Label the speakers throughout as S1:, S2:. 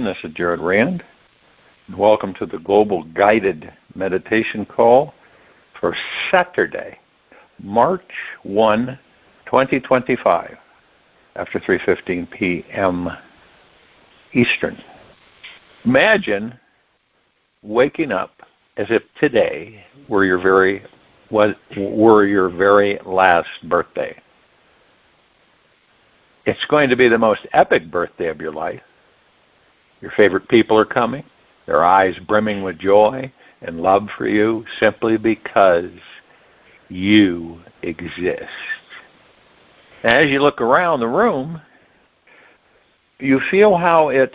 S1: everyone. This is RAND. Welcome to the Global Guided Meditation Call for Saturday, March 1, 2025, after 3:15 p.m. Eastern. Imagine waking up as if today were your very last birthday. It's going to be the most epic birthday of your life. Your favorite people are coming, their eyes brimming with joy and love for you simply because you exist. And as you look around the room, you feel how it's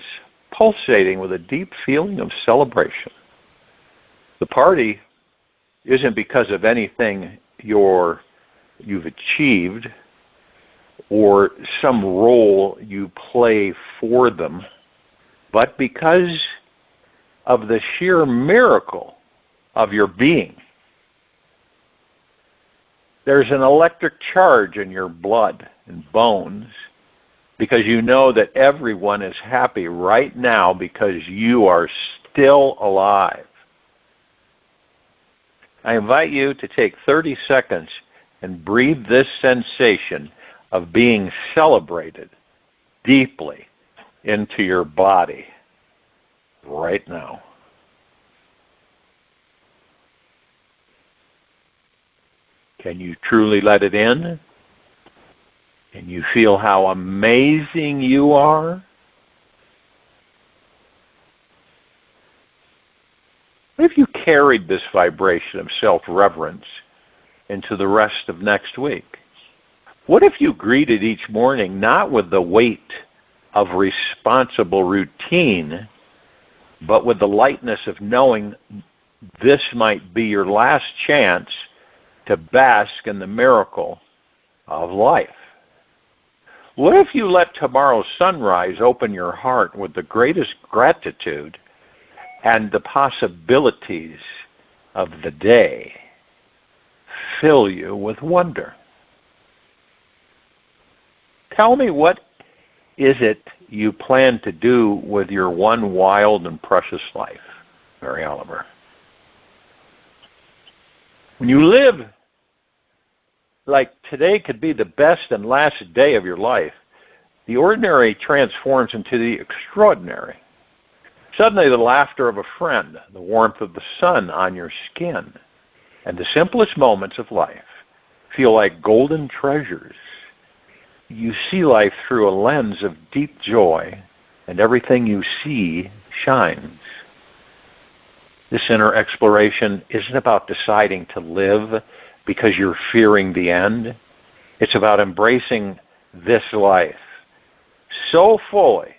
S1: pulsating with a deep feeling of celebration. The party isn't because of anything you've achieved or some role you play for them, but because of the sheer miracle of your being. There's an electric charge in your blood and bones because you know that everyone is happy right now because you are still alive. I invite you to take 30 seconds and breathe this sensation of being celebrated deeply into your body right now. Can you truly let it in? Can you feel how amazing you are? What if you carried this vibration of self-reverence into the rest of next week? What if you greeted each morning not with the weight of responsible routine, but with the lightness of knowing this might be your last chance to bask in the miracle of life? What if you let tomorrow's sunrise open your heart with the greatest gratitude and the possibilities of the day fill you with wonder? Tell me, what is it you plan to do with your one wild and precious life, Mary Oliver? When you live like today could be the best and last day of your life, the ordinary transforms into the extraordinary. Suddenly the laughter of a friend, the warmth of the sun on your skin, and the simplest moments of life feel like golden treasures. You see life through a lens of deep joy, and everything you see shines. This inner exploration isn't about deciding to live because you're fearing the end. It's about embracing this life so fully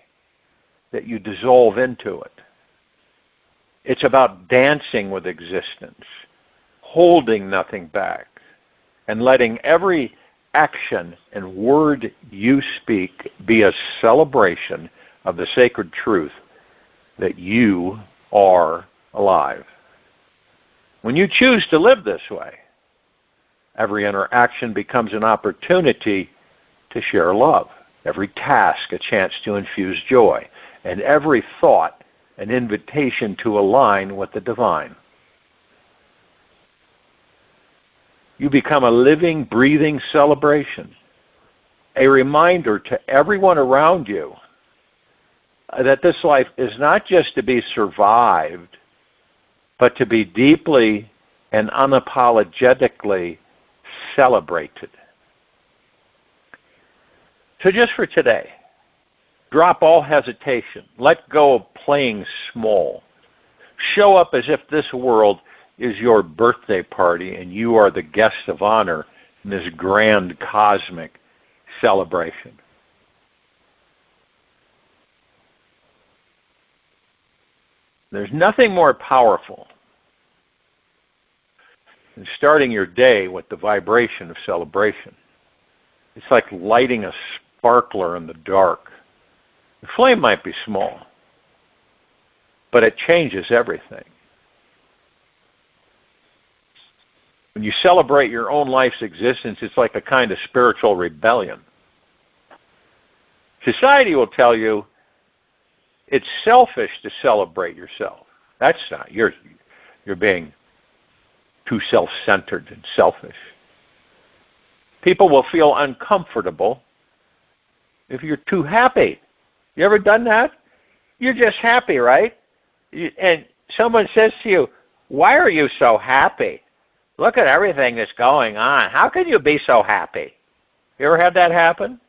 S1: that you dissolve into it. It's about dancing with existence, holding nothing back, and letting every action and word you speak be a celebration of the sacred truth that you are alive. When you choose to live this way, every interaction becomes an opportunity to share love, every task a chance to infuse joy, and every thought an invitation to align with the divine. You become a living, breathing celebration, a reminder to everyone around you that this life is not just to be survived, but to be deeply and unapologetically celebrated. So just for today, drop all hesitation. Let go of playing small. Show up as if this world is your birthday party and you are the guest of honor in this grand cosmic celebration. There's nothing more powerful than starting your day with the vibration of celebration. It's like lighting a sparkler in the dark. The flame might be small, but it changes everything. When you celebrate your own life's existence, it's like a kind of spiritual rebellion. Society will tell you It's selfish to celebrate yourself. That's not. You're being too self-centered and selfish. People will feel uncomfortable if you're too happy. You ever done that? You're just happy, right? And someone says to you, why are you so happy? Look at everything that's going on. How can you be so happy? You ever had that happen?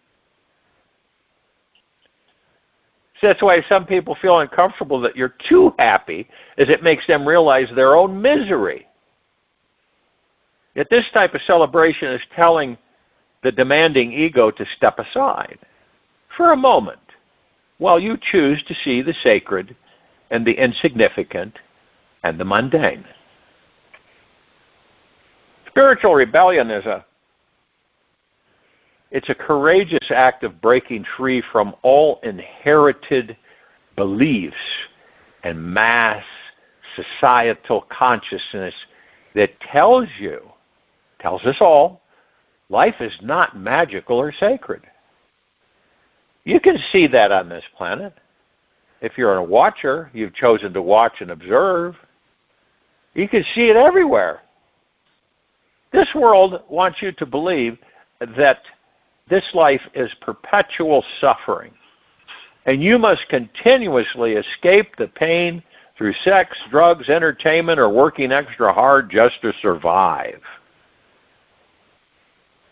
S1: So that's why some people feel uncomfortable that you're too happy, as it makes them realize their own misery. Yet this type of celebration is telling the demanding ego to step aside for a moment while you choose to see the sacred and the insignificant and the mundane. Spiritual rebellion is it's a courageous act of breaking free from all inherited beliefs and mass societal consciousness that tells us all, life is not magical or sacred. You can see that on this planet. If you're a watcher, you've chosen to watch and observe. You can see it everywhere. This world wants you to believe that this life is perpetual suffering, and you must continuously escape the pain through sex, drugs, entertainment, or working extra hard just to survive.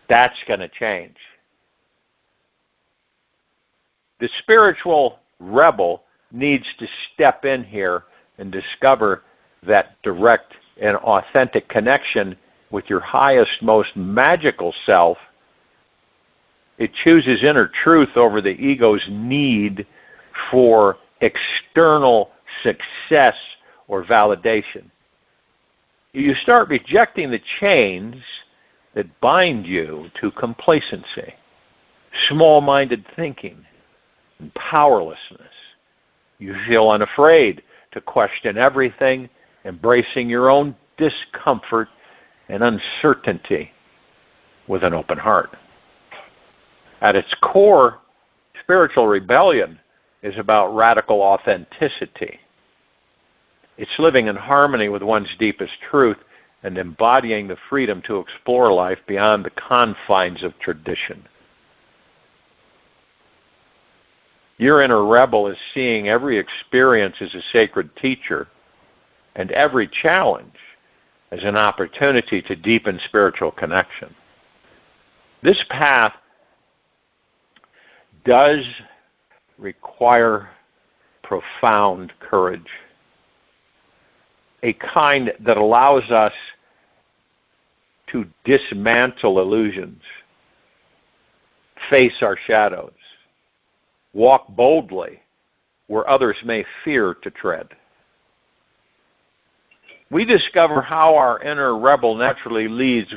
S1: That's going to change. The spiritual rebel needs to step in here and discover that direct and authentic connection with your highest, most magical self. It chooses inner truth over the ego's need for external success or validation. You start rejecting the chains that bind you to complacency, small-minded thinking, and powerlessness. You feel unafraid to question everything, embracing your own discomfort and uncertainty with an open heart. At its core, spiritual rebellion is about radical authenticity. It's living in harmony with one's deepest truth and embodying the freedom to explore life beyond the confines of tradition. Your inner rebel is seeing every experience as a sacred teacher and every challenge as an opportunity to deepen spiritual connection. This path does require profound courage, a kind that allows us to dismantle illusions, face our shadows, walk boldly where others may fear to tread. We discover how our inner rebel naturally leads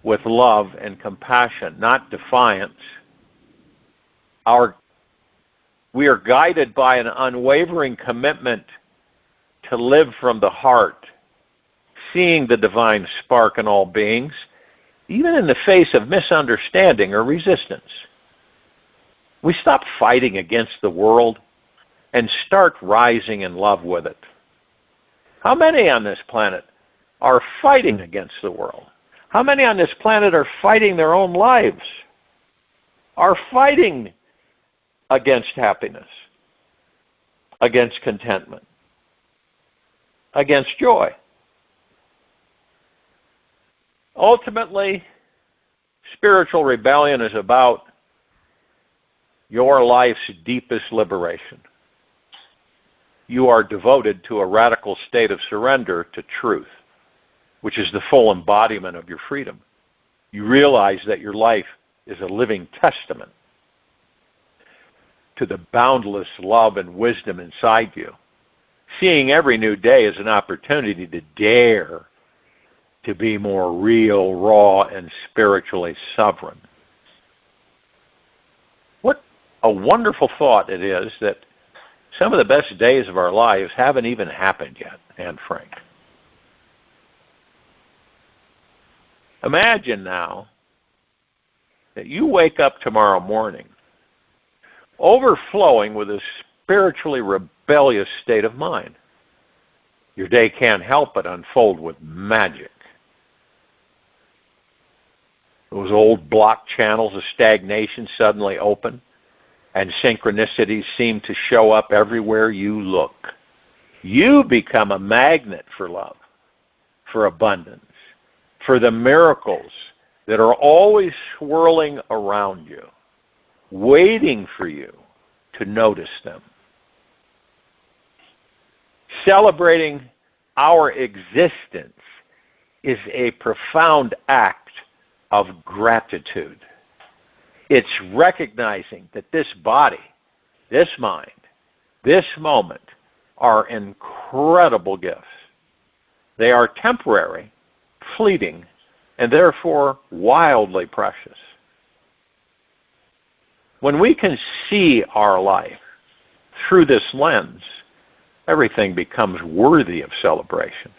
S1: with love and compassion, not defiance. We are guided by an unwavering commitment to live from the heart, seeing the divine spark in all beings, even in the face of misunderstanding or resistance. We stop fighting against the world and start rising in love with it. How many on this planet are fighting against the world? How many on this planet are fighting their own lives? Are fighting against happiness, against contentment, against joy? Ultimately, spiritual rebellion is about your life's deepest liberation. You are devoted to a radical state of surrender to truth, which is the full embodiment of your freedom. You realize that your life is a living testament to the boundless love and wisdom inside you, seeing every new day as an opportunity to dare to be more real, raw, and spiritually sovereign. What a wonderful thought it is that some of the best days of our lives haven't even happened yet, Anne Frank. Imagine now that you wake up tomorrow morning overflowing with a spiritually rebellious state of mind. Your day can't help but unfold with magic. Those old blocked channels of stagnation suddenly open, and synchronicities seem to show up everywhere you look. You become a magnet for love, for abundance, for the miracles that are always swirling around you, waiting for you to notice them. Celebrating our existence is a profound act of gratitude. It's recognizing that this body, this mind, this moment are incredible gifts. They are temporary, fleeting, and therefore wildly precious. When we can see our life through this lens, everything becomes worthy of celebration.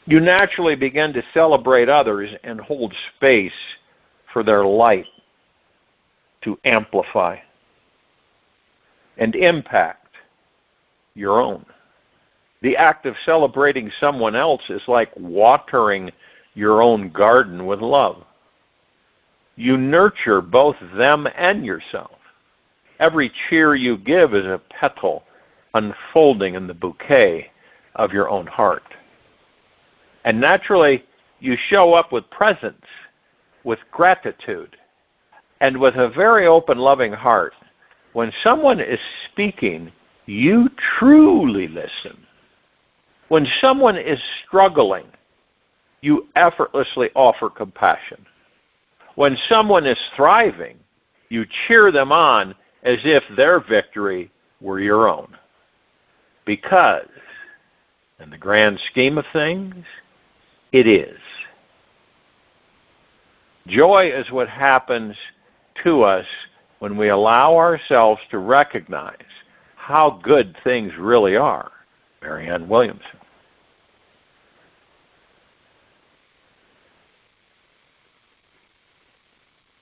S1: You naturally begin to celebrate others and hold space for their light to amplify and impact your own. The act of celebrating someone else is like watering your own garden with love. You nurture both them and yourself. Every cheer you give is a petal unfolding in the bouquet of your own heart. And naturally, you show up with presence, with gratitude, and with a very open, loving heart. When someone is speaking, you truly listen. When someone is struggling, you effortlessly offer compassion. When someone is thriving, you cheer them on as if their victory were your own. Because, in the grand scheme of things, it is. Joy is what happens to us when we allow ourselves to recognize how good things really are. Marianne Williamson.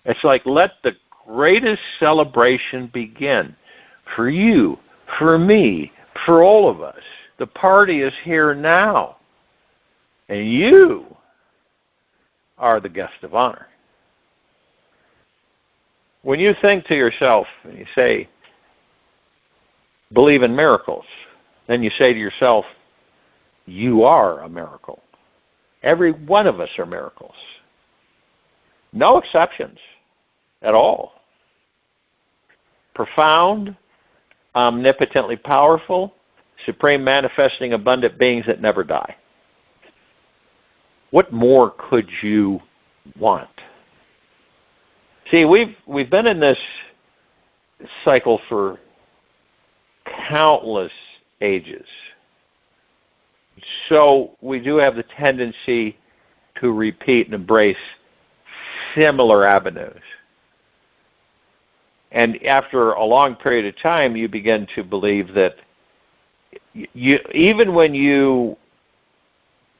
S1: It's like, let the greatest celebration begin. For you, for me, for all of us. The party is here now. And you are the guest of honor. When you think to yourself, and you say, believe in miracles, then you say to yourself, you are a miracle. Every one of us are miracles. No exceptions at all. Profound, omnipotently powerful, supreme manifesting abundant beings that never die. What more could you want? See, we've been in this cycle for countless ages. So we do have the tendency to repeat and embrace similar avenues. And after a long period of time, you begin to believe that even when you,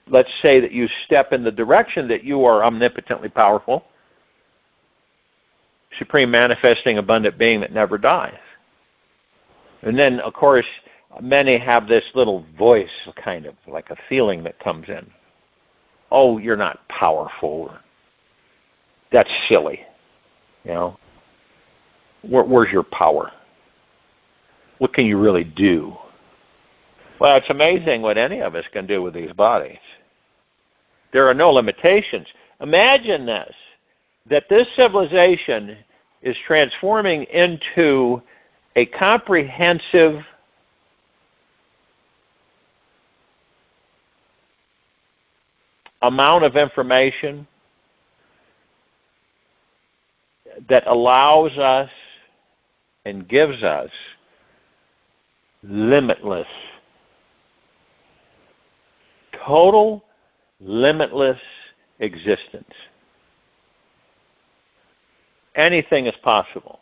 S1: let's say that you step in the direction that you are omnipotently powerful, supreme manifesting abundant being that never dies. And then, of course, many have this little voice, kind of like a feeling that comes in. Oh, you're not powerful. That's silly. You know? Where's your power? What can you really do? Well, it's amazing what any of us can do with these bodies. There are no limitations. Imagine this, that this civilization is transforming into a comprehensive amount of information that allows us and gives us limitless, total limitless existence. Anything is possible.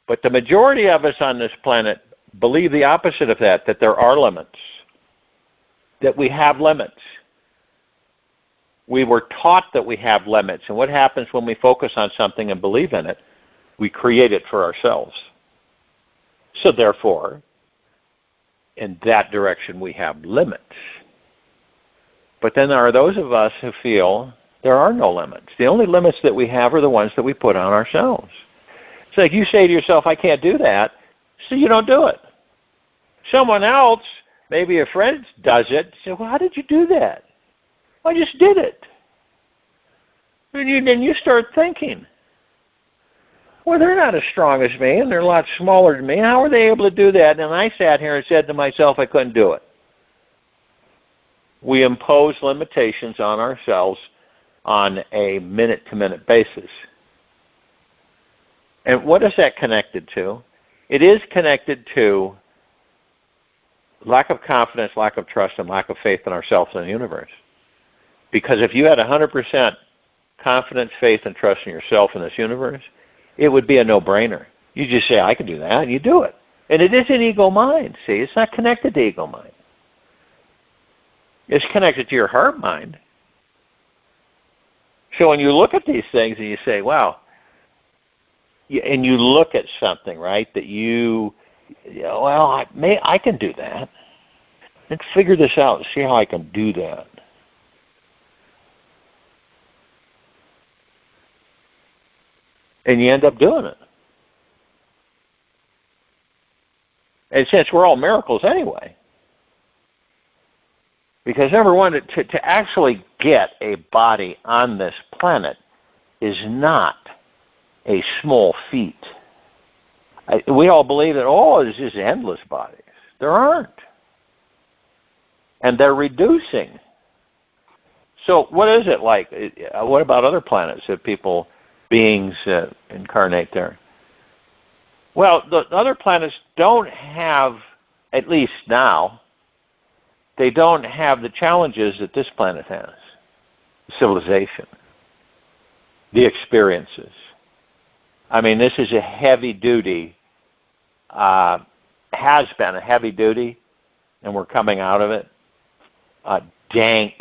S1: But the majority of us on this planet believe the opposite of that there are limits, that we have limits. We were taught that we have limits. And what happens when we focus on something and believe in it? We create it for ourselves. So therefore, in that direction, we have limits. But then there are those of us who feel there are no limits. The only limits that we have are the ones that we put on ourselves. It's like you say to yourself, I can't do that, so you don't do it. Someone else, maybe a friend, does it. You say, well, how did you do that? I just did it. And then you start thinking, well, they're not as strong as me, and they're a lot smaller than me. How are they able to do that? And I sat here and said to myself I couldn't do it. We impose limitations on ourselves on a minute-to-minute basis. And what is that connected to? It is connected to lack of confidence, lack of trust, and lack of faith in ourselves and the universe. Because if you had 100% confidence, faith, and trust in yourself and this universe, it would be a no-brainer. You just say, I can do that, and you do it. And it isn't ego mind, see? It's not connected to ego mind. It's connected to your heart mind. So when you look at these things and you say, wow, and you look at something, right, that I can do that. Let's figure this out and see how I can do that. And you end up doing it. And since we're all miracles anyway, because number one, to actually get a body on this planet is not a small feat. We all believe that, there's just endless bodies. There aren't. And they're reducing. So what is it like? What about other planets that beings incarnate there? Well, the other planets don't have, at least now, they don't have the challenges that this planet has. Civilization. The experiences. I mean, this is a heavy duty, has been a heavy duty, and we're coming out of it. Dank.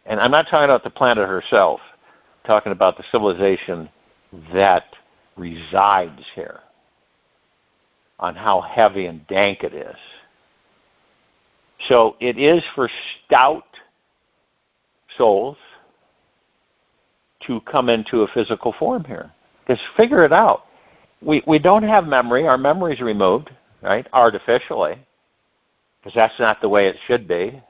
S1: And I'm not talking about the planet herself. I'm talking about the civilization that resides here, on how heavy and dank it is. So it is for stout souls to come into a physical form here. Because figure it out. We don't have memory. Our memory is removed, right, artificially, because that's not the way it should be.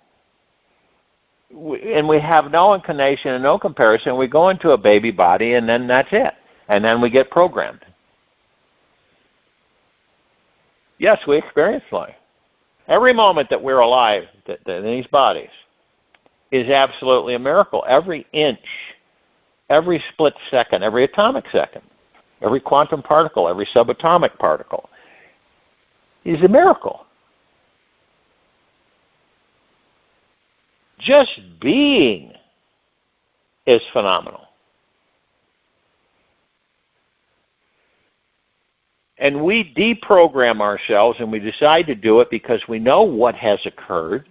S1: And we have no inclination and no comparison. We go into a baby body, and then that's it. And then we get programmed. Yes, we experience life. Every moment that we're alive in these bodies is absolutely a miracle. Every inch, every split second, every atomic second, every quantum particle, every subatomic particle is a miracle. Just being is phenomenal. And we deprogram ourselves, and we decide to do it because we know what has occurred.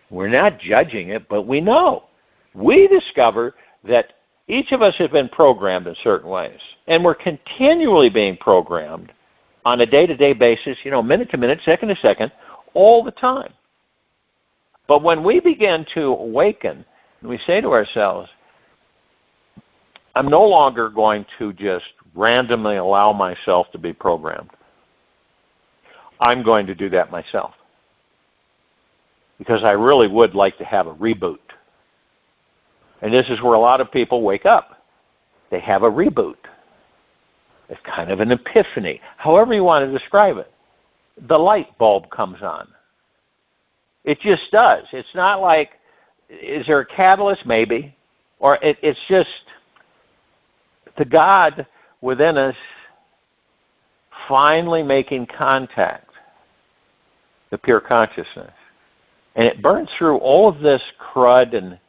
S1: We're not judging it, but we know. We discover that each of us has been programmed in certain ways. And we're continually being programmed on a day-to-day basis, minute to minute, second to second, all the time. But when we begin to awaken, and we say to ourselves, I'm no longer going to just randomly allow myself to be programmed. I'm going to do that myself. Because I really would like to have a reboot. And this is where a lot of people wake up. They have a reboot. It's kind of an epiphany. However you want to describe it. The light bulb comes on. It just does. It's not like, is there a catalyst? Maybe. Or it's just the God within us finally making contact, the pure consciousness. And it burns through all of this crud and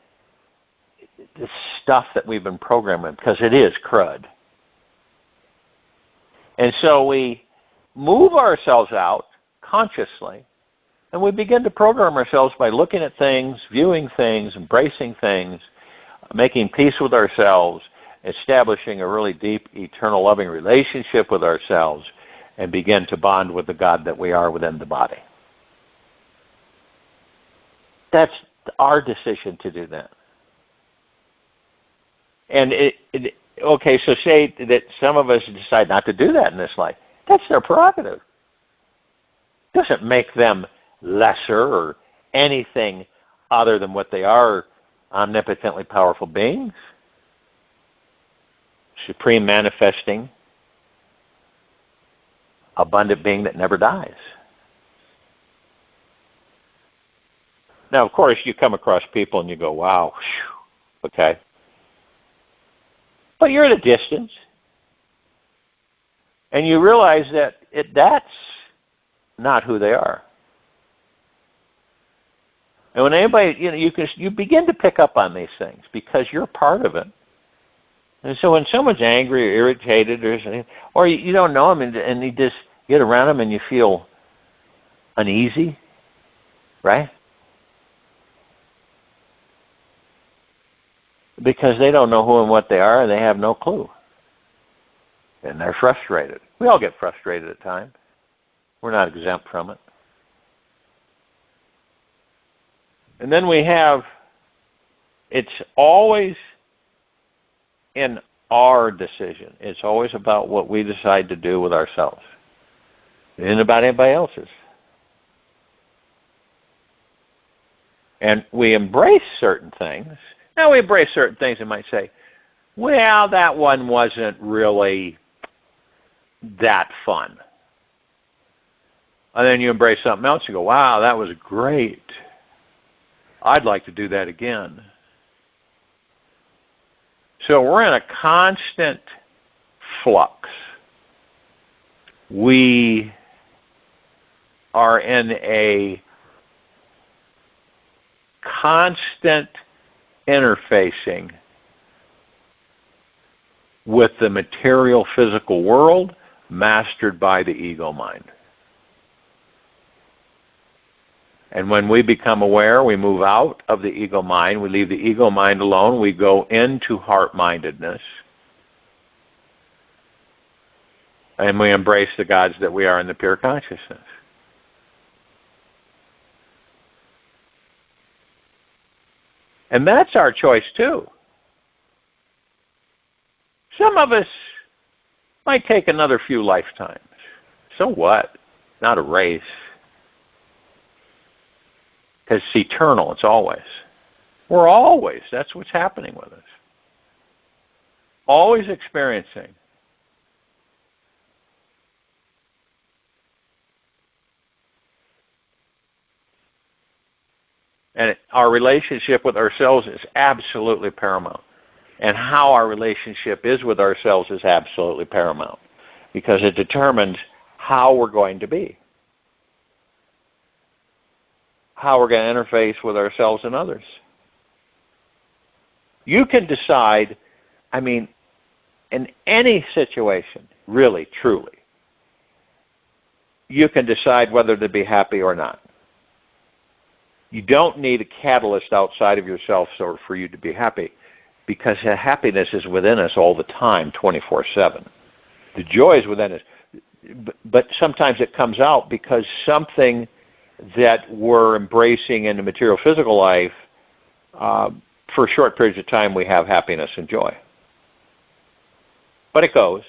S1: this stuff that we've been programmed with, because it is crud. And so we move ourselves out consciously, and we begin to program ourselves by looking at things, viewing things, embracing things, making peace with ourselves, establishing a really deep, eternal, loving relationship with ourselves, and begin to bond with the God that we are within the body. That's our decision to do that. And okay, so say that some of us decide not to do that in this life. That's their prerogative. It doesn't make them lesser or anything other than what they are, omnipotently powerful beings, supreme manifesting, abundant being that never dies. Now, of course, you come across people and you go, wow, whew, okay. But you're at a distance. And you realize that that's not who they are. And when anybody, you begin to pick up on these things because you're part of it. And so when someone's angry or irritated or something, or you don't know them and you just get around them and you feel uneasy, right? Because they don't know who and what they are, and they have no clue. And they're frustrated. We all get frustrated at times. We're not exempt from it. And then we have, it's always in our decision. It's always about what we decide to do with ourselves. It isn't about anybody else's. And we embrace certain things. Now, we embrace certain things and might say, well, that one wasn't really that fun. And then you embrace something else and go, wow, that was great. I'd like to do that again. So we're in a constant flux. We are in a constant interfacing with the material physical world mastered by the ego mind. And when we become aware, we move out of the ego mind, we leave the ego mind alone, we go into heart-mindedness, and we embrace the gods that we are in the pure consciousness. And that's our choice too. Some of us might take another few lifetimes. So what? Not a race. Because it's eternal, it's always. We're always, that's what's happening with us. Always experiencing. And our relationship with ourselves is absolutely paramount. And how our relationship is with ourselves is absolutely paramount. Because it determines how we're going to be. How we're going to interface with ourselves and others. You can decide, in any situation, really, truly, you can decide whether to be happy or not. You don't need a catalyst outside of yourself for you to be happy, because happiness is within us all the time, 24/7. The joy is within us. But sometimes it comes out because something that we're embracing in the material physical life, for short periods of time we have happiness and joy. But it goes.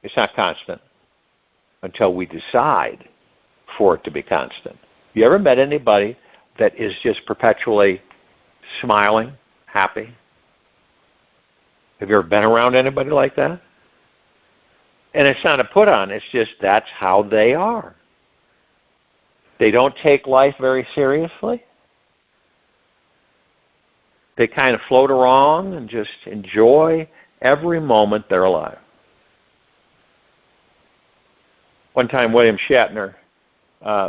S1: It's not constant until we decide for it to be constant. You ever met anybody that is just perpetually smiling, happy? Have you ever been around anybody like that? And it's not a put on, it's just that's how they are. They don't take life very seriously. They kind of float around and just enjoy every moment they're alive. One time William Shatner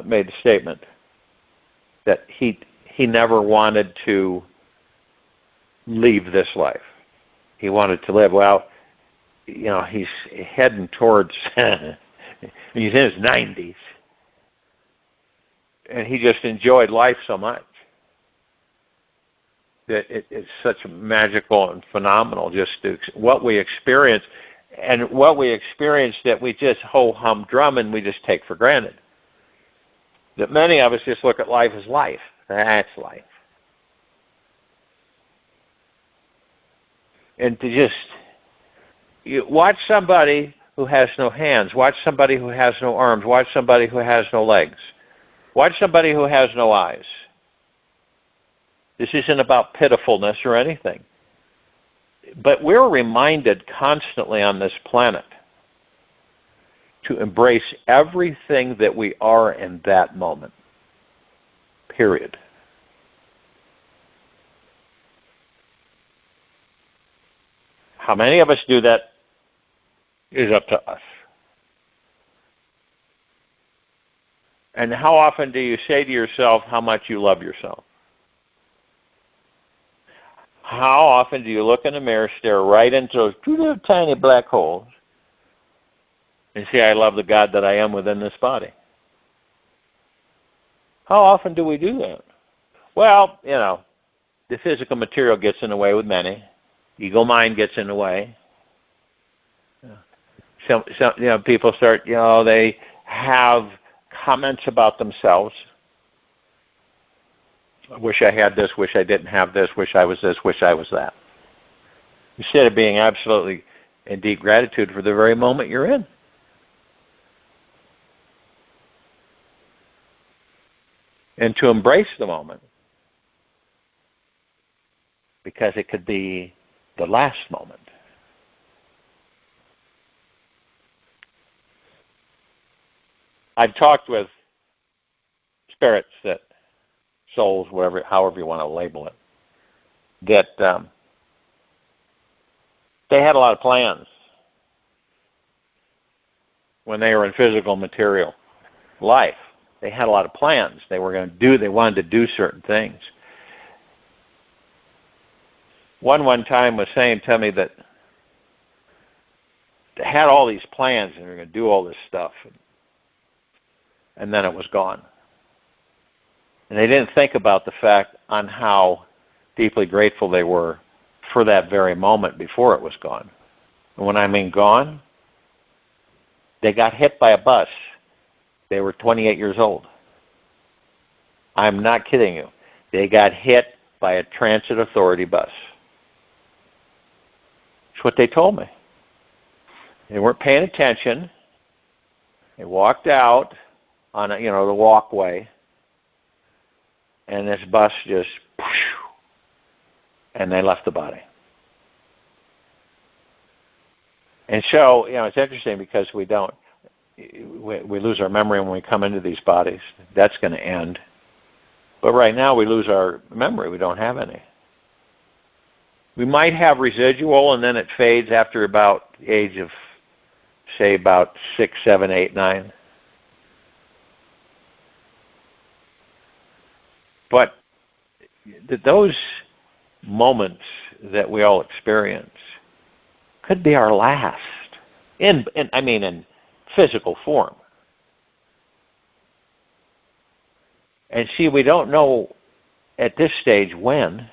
S1: made a statement that he never wanted to leave this life. He wanted to live. Well, he's heading towards, he's in his 90s. And he just enjoyed life so much. that it's such magical and phenomenal just to what we experience, and what we experience that we just ho-hum-drum and we just take for granted. That many of us just look at life as life. That's life. And to just watch somebody who has no hands, watch somebody who has no arms, watch somebody who has no legs, watch somebody who has no eyes. This isn't about pitifulness or anything. But we're reminded constantly on this planet to embrace everything that we are in that moment. Period. How many of us do that is up to us. And how often do you say to yourself how much you love yourself? How often do you look in the mirror, stare right into those two little tiny black holes, and say, I love the God that I am within this body? How often do we do that? Well, the physical material gets in the way with many. Ego mind gets in the way. Some people start, they have comments about themselves. I wish I had this, wish I didn't have this, wish I was this, wish I was that. Instead of being absolutely in deep gratitude for the very moment you're in. And to embrace the moment. Because it could be the last moment. I've talked with spirits, that souls, however you want to label it, that they had a lot of plans when they were in physical material life. They had a lot of plans. They wanted to do certain things. One time was saying to me that they had all these plans and they were going to do all this stuff, and then it was gone. And they didn't think about the fact on how deeply grateful they were for that very moment before it was gone. And when I mean gone, they got hit by a bus. They were 28 years old. I'm not kidding you. They got hit by a transit authority bus. That's what they told me. They weren't paying attention. They walked out on the walkway, and this bus just, and they left the body. And so, it's interesting because we lose our memory when we come into these bodies. That's going to end. But right now we lose our memory. We don't have any. We might have residual, and then it fades after about the age of, say, about 6, 7, 8, 9. But those moments that we all experience could be our last, in physical form. And see, we don't know at this stage when.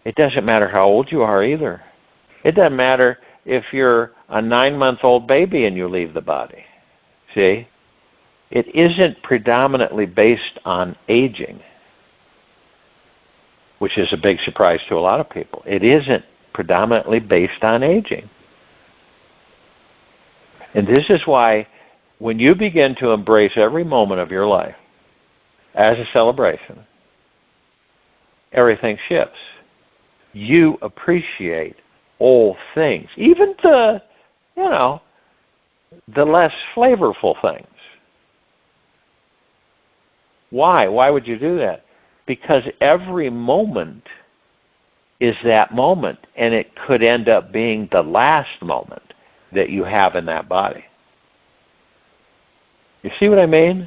S1: It doesn't matter how old you are either. It doesn't matter if you're a 9-month-old baby and you leave the body. See? It isn't predominantly based on aging, which is a big surprise to a lot of people. It isn't predominantly based on aging. And this is why when you begin to embrace every moment of your life as a celebration, everything shifts. You appreciate all things, even the less flavorful things. Why? Why would you do that? Because every moment is that moment, and it could end up being the last moment that you have in that body. You see what I mean?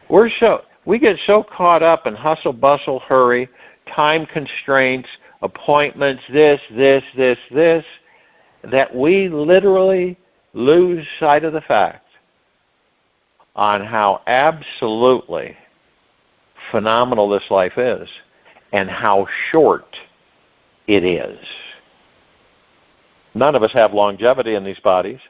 S1: We get so caught up in hustle, bustle, hurry, time constraints, appointments, this, that we literally lose sight of the fact on how absolutely phenomenal this life is. and how short it is. None of us have longevity in these bodies.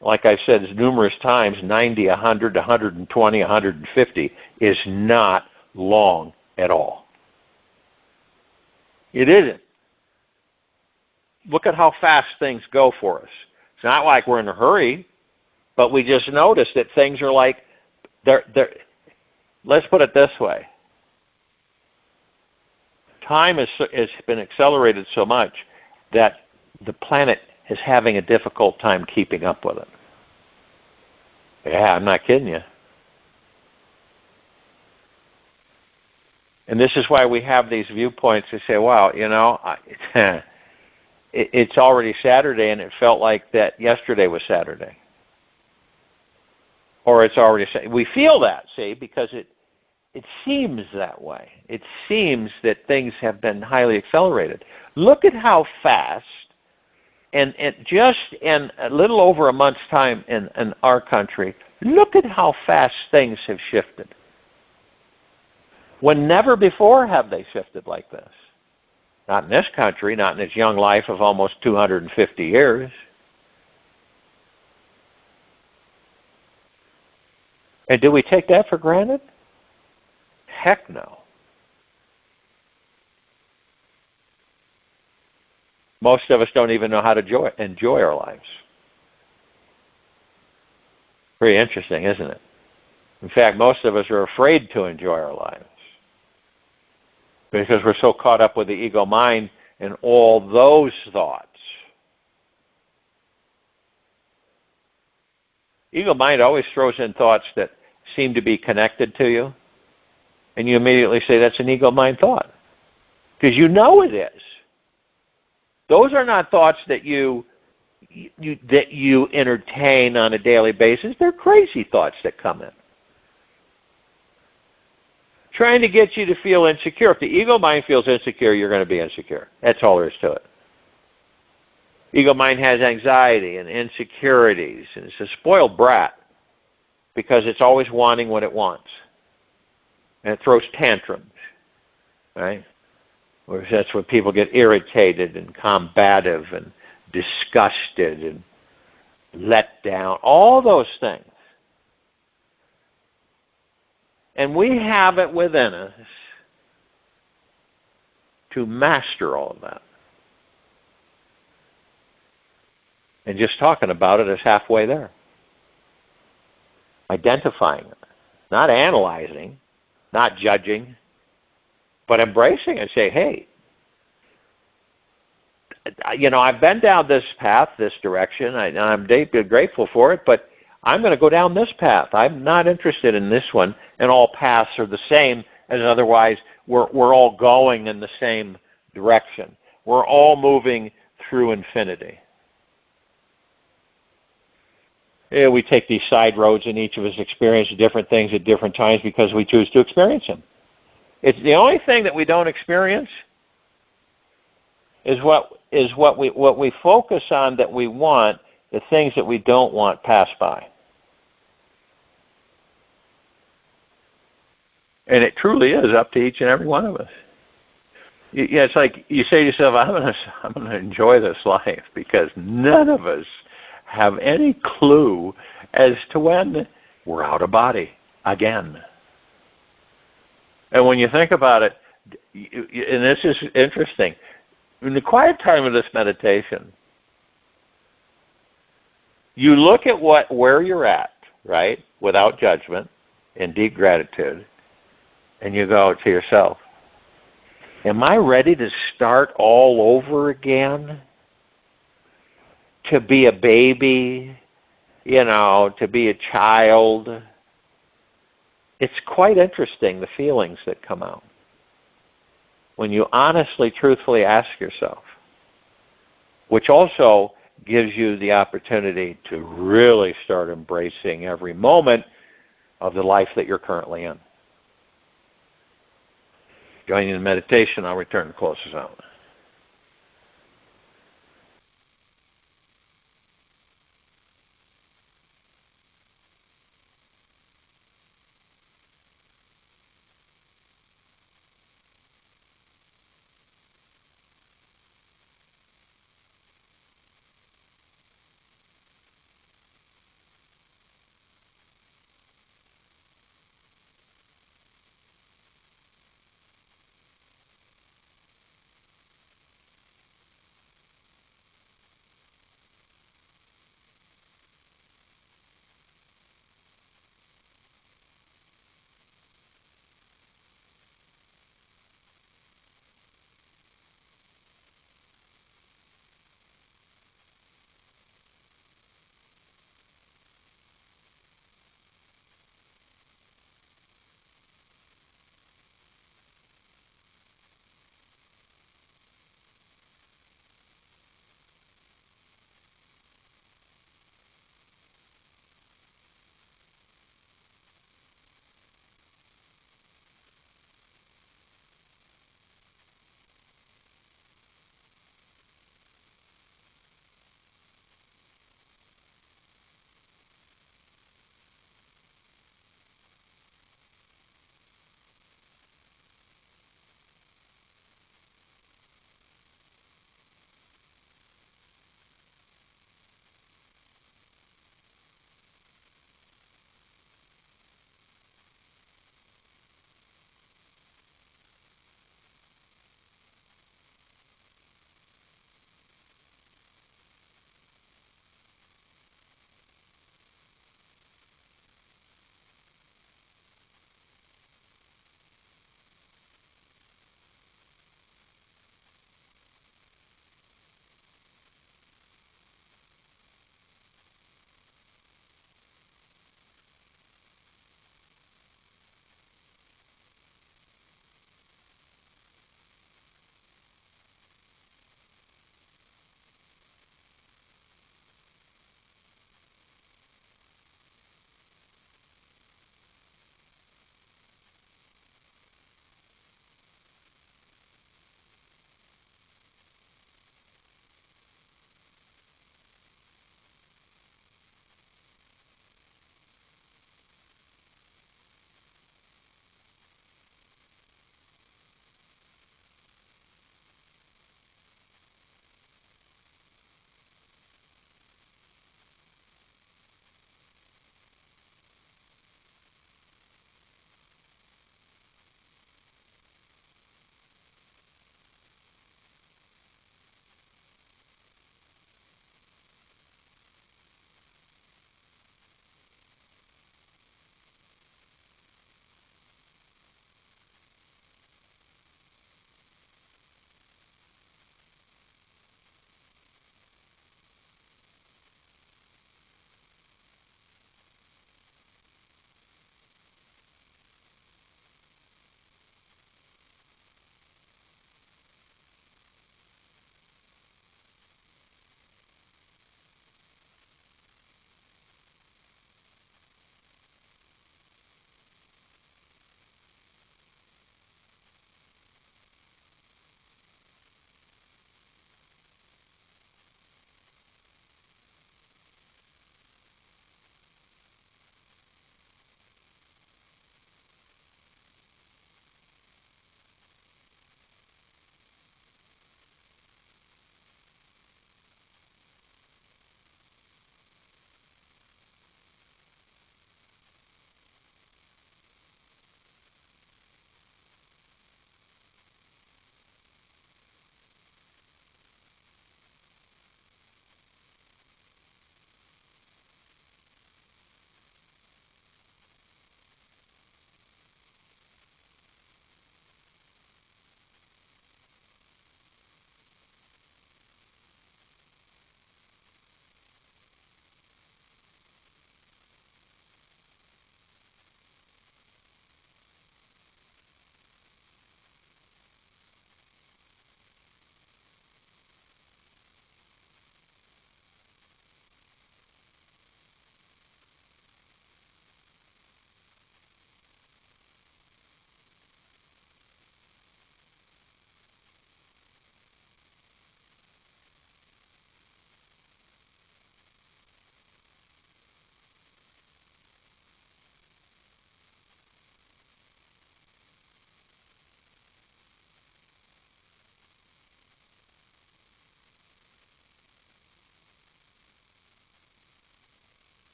S1: Like I said numerous times, 90, 100, 120, 150 is not long at all. It isn't. Look at how fast things go for us. It's not like we're in a hurry, but we just notice that things are like, let's put it this way. Time has been accelerated so much that the planet is having a difficult time keeping up with it. Yeah, I'm not kidding you. And this is why we have these viewpoints to say, wow, you know, it's already Saturday and it felt like that yesterday was Saturday. Or it's already, we feel that, see, because it seems that way. It seems that things have been highly accelerated. Look at how fast, and just in a little over a month's time in our country, look at how fast things have shifted. When never before have they shifted like this. Not in this country, not in its young life of almost 250 years. And do we take that for granted? Heck no. Most of us don't even know how to enjoy our lives. Pretty interesting, isn't it? In fact, most of us are afraid to enjoy our lives because we're so caught up with the ego mind and all those thoughts. Ego mind always throws in thoughts that seem to be connected to you, and you immediately say that's an ego mind thought because you know it is. Those are not thoughts that you entertain on a daily basis. They're crazy thoughts that come in. Trying to get you to feel insecure. If the ego mind feels insecure, you're going to be insecure. That's all there is to it. Ego mind has anxiety and insecurities, and it's a spoiled brat because it's always wanting what it wants. And it throws tantrums, right? Or that's when people get irritated and combative and disgusted and let down, all those things. And we have it within us to master all of that. And just talking about it is halfway there. Identifying it, not analyzing, not judging, but embracing and say, hey, you know, I've been down this path, this direction, and I'm deeply grateful for it, but I'm going to go down this path. I'm not interested in this one, and all paths are the same, as otherwise we're all going in the same direction. We're all moving through infinity. Yeah, we take these side roads, and each of us experience different things at different times because we choose to experience them. It's the only thing that we don't experience is what we focus on that we want. The things that we don't want pass by. And it truly is up to each and every one of us. Yeah, it's like you say to yourself, I'm going to enjoy this life because none of us have any clue as to when we're out of body again. And when you think about it, and this is interesting, in the quiet time of this meditation, you look at where you're at, right, without judgment, in deep gratitude, and you go to yourself, am I ready to start all over again? To be a baby, you know, to be a child? It's quite interesting, the feelings that come out when you honestly, truthfully ask yourself, which also gives you the opportunity to really start embracing every moment of the life that you're currently in. Joining the meditation, I'll return to close us out.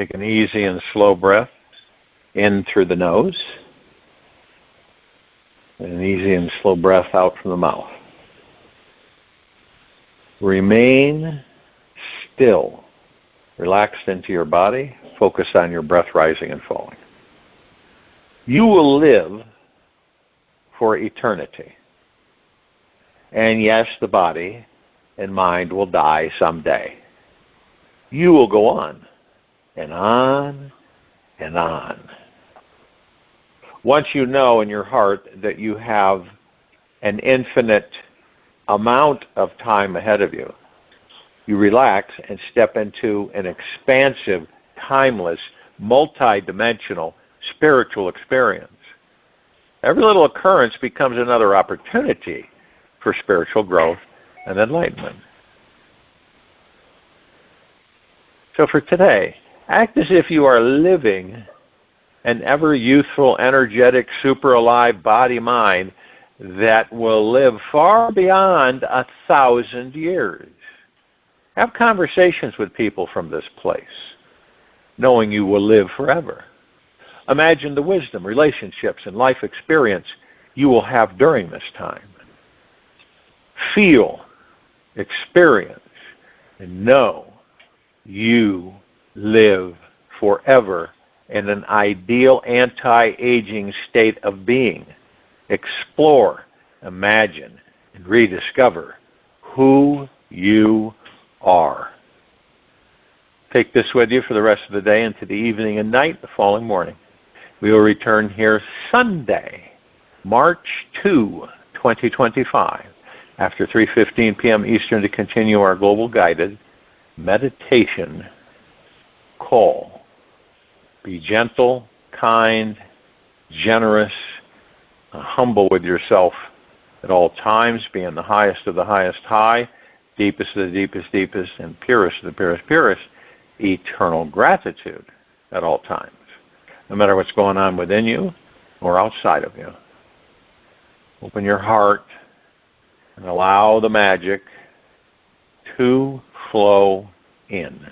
S1: Take an easy and slow breath in through the nose, and an easy and slow breath out from the mouth. Remain still, relaxed into your body, focus on your breath rising and falling. You will live for eternity. And yes, the body and mind will die someday. You will go on and on and on. Once you know in your heart that you have an infinite amount of time ahead of you, you relax and step into an expansive, timeless, multi-dimensional spiritual experience. Every little occurrence becomes another opportunity for spiritual growth and enlightenment. So for today, act as if you are living an ever-youthful, energetic, super-alive body-mind that will live far beyond 1,000 years. Have conversations with people from this place, knowing you will live forever. Imagine the wisdom, relationships, and life experience you will have during this time. Feel, experience, and know you live forever in an ideal anti-aging state of being. Explore, imagine, and rediscover who you are. Take this with you for the rest of the day into the evening and night, the following morning. We will return here Sunday, March 2, 2025, after 3:15 p.m. Eastern to continue our global guided meditation call. Be gentle, kind, generous, humble with yourself at all times. Be in the highest of the highest high, deepest of the deepest deepest, and purest of the purest purest. Eternal gratitude at all times, no matter what's going on within you or outside of you. Open your heart and allow the magic to flow in.